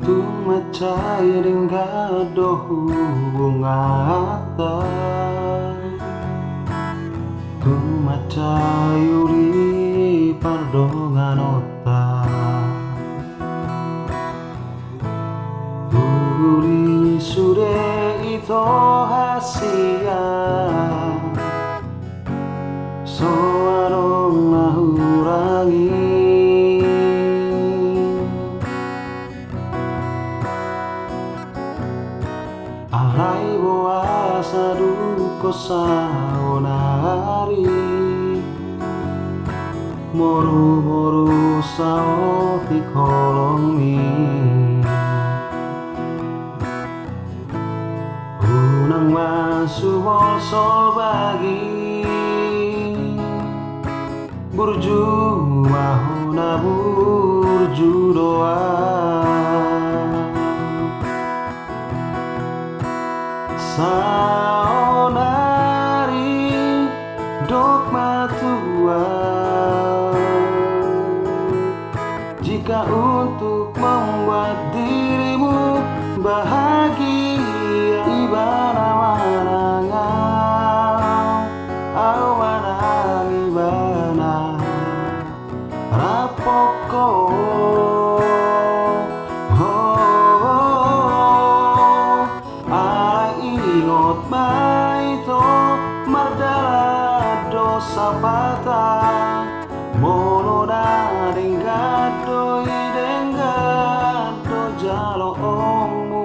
Tung macai dengan do hubungata. Tung macai uri pardongan ota. Uri sude ito hasia. So arong nahurangi. Alay boasa duko saonari. Moro-moro sao ti kolong mi. Unang masubol sol bagi. Burju mahona burju doa. Saonari dok matua. Jika untuk membuat dirimu bahagia, ibana manangau, au manang ibana rapoko. Ingot maito mardala dosa pata. Mono na dengado jalo omu.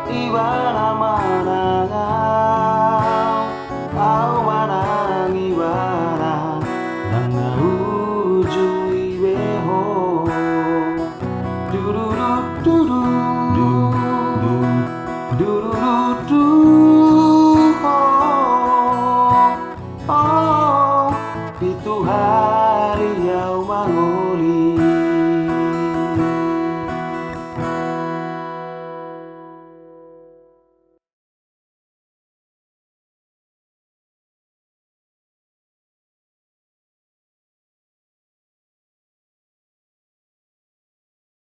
Ibana manangau, au manang ibana nang uju ibeho. Du-du-du-du-du, du-du-du-du, oh, oh, itu hari yang mangoli.